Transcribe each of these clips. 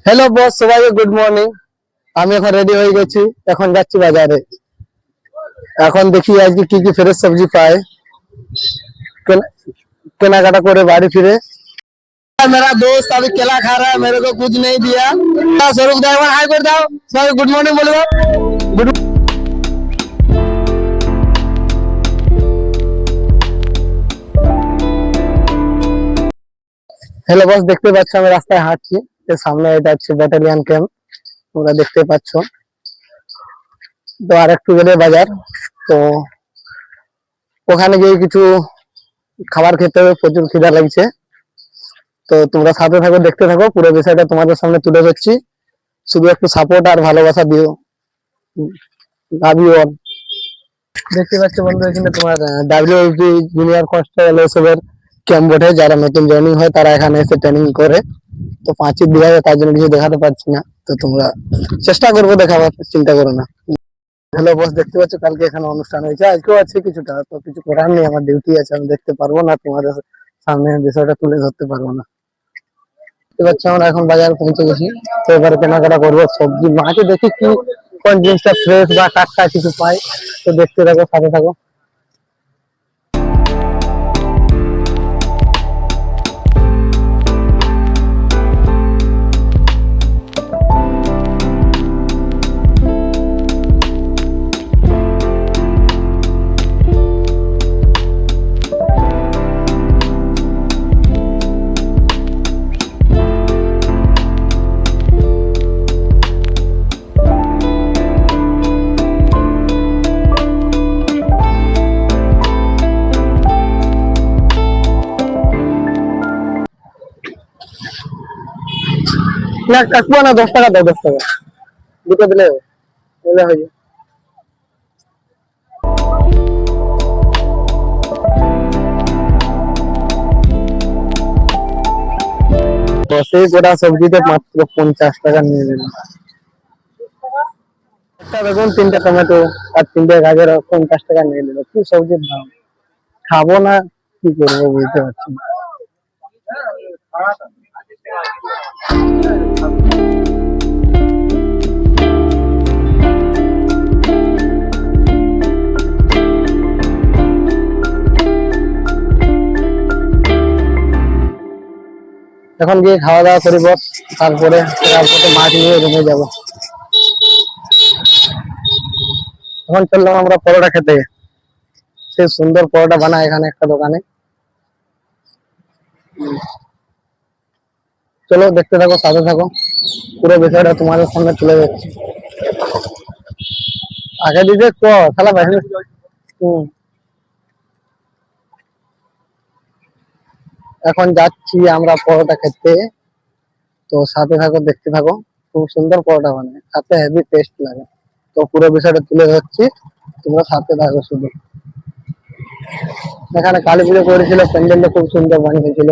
Hello boss, সবাইকে good morning. আমি এখন রেডি হয়ে গেছি, এখন যাচ্ছি বাজারে। এখন দেখি আজকে কি কি ফ্রেশ সবজি পাই, কেনাকাটা করে বাড়ি ফিরে। मेरा दोस्त अभी केला खा रहा है, मेरे को कुछ नहीं दिया। स्वरूप ड्राइवर हाई कर दाओ, सर गुड मॉर्निंग बोलो। गुड। হ্যালো বস, দেখতে পাচ্ছ আমি রাস্তায় হাঁটছি, এর সামনে এটা হচ্ছে ব্যাটালিয়ান ক্যাম্প, তোমরা দেখতে পাচ্ছ। তো আর একটু গেলে বাজার, তো ওখানে গিয়ে কিছু খাবার খেতে হবে, প্রচুর খিদা লাগছে। তো তোমরা সাথে থাকো, দেখতে থাকো, পুরো বিষয়টা তোমাদের সামনে তুলে ধরছি। শুধু একটু সাপোর্ট আর ভালোবাসা দিও। Love you all. দেখতে পাচ্ছ বন্ধু, এখানে তোমার ডাব্লিউপি জুনিয়র কনস্টেবল এসবের ক্যাম্প বটে। যারা নতুন জয়েনিং হয় তারা এখানে এসে ট্রেনিং করে। তো 5 দিন আগে, তার জন্য কিছু দেখাতে পারছি না, তো তোমরা চেষ্টা করবো দেখাবার, চিন্তা করো না। হ্যালো বস, দেখতে পাচ্ছ কালকে এখানে অনুষ্ঠান হয়েছে, আজকেও আছে কিছুটা। তো কিছু করার নেই, আমার ডিউটি আছে, আমি দেখতে পারবো না, তোমাদের সামনে বিষয়টা তুলে ধরতে পারবো না। দেখতে পাচ্ছ আমরা এখন বাজারে পৌঁছে গেছি। তো এবারে কেনাকাটা করবো সবজি মাকে, দেখি কি কোন জিনিসটা ফ্রেশ বা টাটকা কিছু পাই। তো দেখতে থাকো, সাথে থাকো। না কাকবো না, 10 টাকা দাও, 10 টাকা দুটো দিলে হয়ে যাবে। তো সেই গোটা সবজিতে মাত্র 50 টাকা নিয়ে নিল। একটা বেগুন, 3টে টমেটো আর 3টে গাজর 50 টাকা নিয়ে নিল। কি সবজির দাম, খাবো না কি করবো বুঝতে পারছি না। এখন গিয়ে খাওয়া দাওয়া করিব, তারপরে মাছ নিয়ে রুমে যাব। এখন চললাম আমরা পরোটা খেতে। সেই সুন্দর পরোটা বানায় এখানে একটা দোকানে। চলো দেখতে থাকো, সাথে থাকো, পুরো বিষয়টা তোমাদের সামনে তুলে যাচ্ছি। আগে দিতে তো খেলা বাইরে। এখন যাচ্ছি আমরা পরোটা খেতে, তো সাথে থাকো, দেখতে থাকো। খুব সুন্দর পরোটা বানায়, খেতে হেভি টেস্ট লাগে। তো পুরো বিষয়টা তুলে ধরছি, তোমরা সাথে থাকো শুধু। এখানে কালী পুজো করেছিল, প্যান্ডেলটা খুব সুন্দর বানিয়েছিল।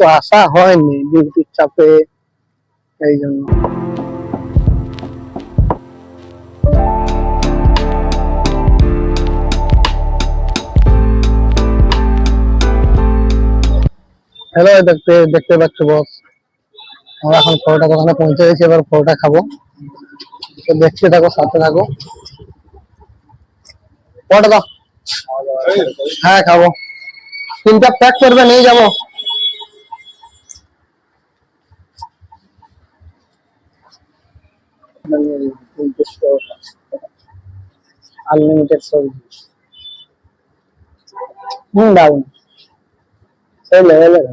তো আসা হয়নি ডিউটির চাপে, এই জন্য। হ্যালো, দেখতে দেখতে পাচ্ছ বস, আমরা এখন পরোটা দোকানে পৌঁছে গেছি, এবার পরোটা খাবো। তো দেখতে থাকো, সাথে থাকো। পরোটা দাও। হ্যাঁ খাবো, 3টা প্যাক করবে, নিয়ে যাবো। আনলিমিটেড সবজি, দারুন, সেই লেভেলের।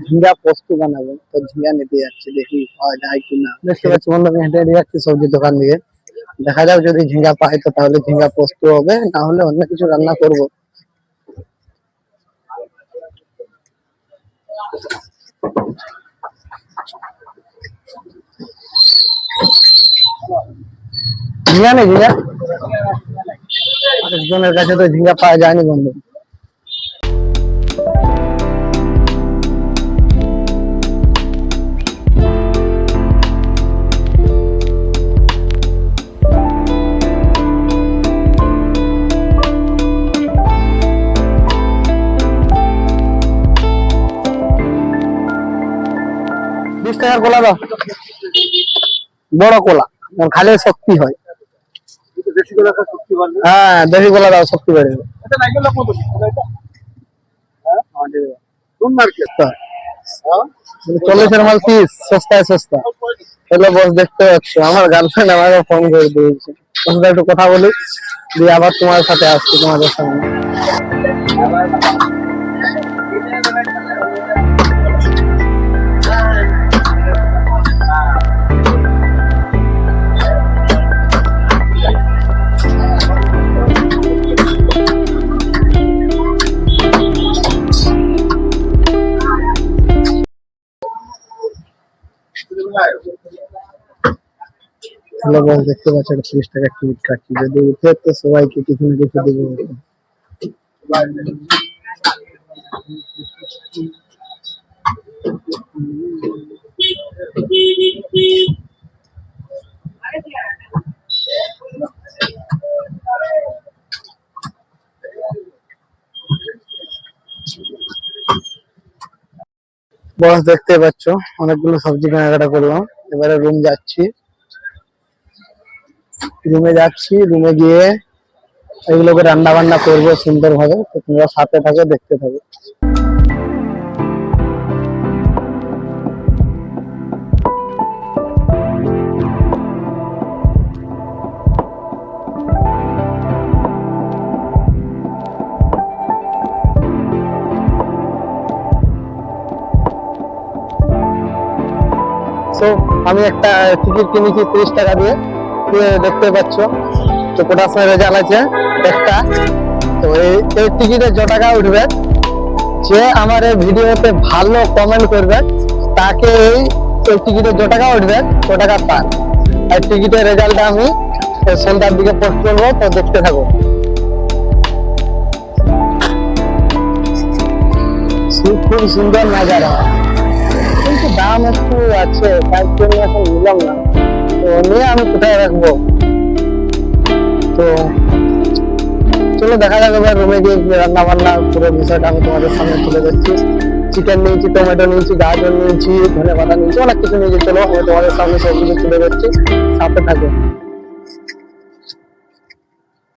ঝিঙ্গা পোস্ত বানাবো, তো ঝিঙ্গা নিতে যাচ্ছি, দেখি পাওয়া যায় কিনা। দেখতে পাচ্ছি বন্ধু, আমি হেঁটে হেঁটে যাচ্ছি সবজি দোকান দিয়ে। দেখা যাক যদি ঝিঙ্গা পাই তো তাহলে ঝিঙ্গা পোস্ত হবে, না হলে অন্য কিছু রান্না করবো। ঝিঙ্গা নেই, ঝিঙ্গা আরেকজনের কাছে তো ঝিঙ্গা পাওয়া যায়নি বন্ধু। টাকার কলা দাও, বড় কলা, খালে শক্তি হয়। হ্যাঁ দেশি কলা দাও, শক্তি বেড়ে যাবে। 40-এর মাল 30, সস্তায় সস্তা। চলো বস, দেখতে পাচ্ছ আমার গার্লফ্রেন্ড আমাকে ফোন করে দিয়েছে, ওর সাথে একটু কথা বলি, দিয়ে আবার তোমার সাথে আসছি তোমাদের সামনে। হ্যালো বস, দেখতে পাচ্ছ 30 টাকা টিকিট কাটছি, যদি উঠে তো সবাইকে কিছু না কিছু দেবো। বস দেখতে পাচ্ছ অনেকগুলো সবজি কেনাকাটা করলাম, এবারে রুমে যাচ্ছি, রুমে গিয়ে এগুলোকে রান্না বান্না করবো সুন্দর ভাবে। তো তোমরা সাথে থাকো, দেখতে থাকো। তো আমি একটা টিকিট কিনেছি 30 টাকা দিয়ে, দেখতে পাচ্ছ। তো কোটার রেজাল্ট আছে একটা। তো এই টিকিটে যে টাকা উঠবে, যে আমার এই ভিডিওতে ভালো কমেন্ট করবে তাকে এই টিকিটে যে টাকা উঠবে ও টাকা পান। আর টিকিটের রেজাল্টটা আমি সন্ধ্যার দিকে পোস্ট করবো, তো দেখতে থাকো। খুব সুন্দর নাজারা, কিন্তু দাম একটু আছে, তার জন্য এখন নিলাম না। তো নিয়ে আমি কোথায় রাখবো? তো চলো দেখা যাবে, রুমে গিয়ে রান্না বান্না পুরো বিষয়টা আমি তোমাদের সামনে তুলে দিচ্ছি। চিকেন নিয়েছি, টমেটো নিয়েছি, গাজর নিয়েছি, ধনে পাতা নিয়েছি, অনেক কিছু নিয়েছি। চলো আমি তোমাদের সামনে সব কিছু তুলে দিচ্ছি, সাথে থাকো।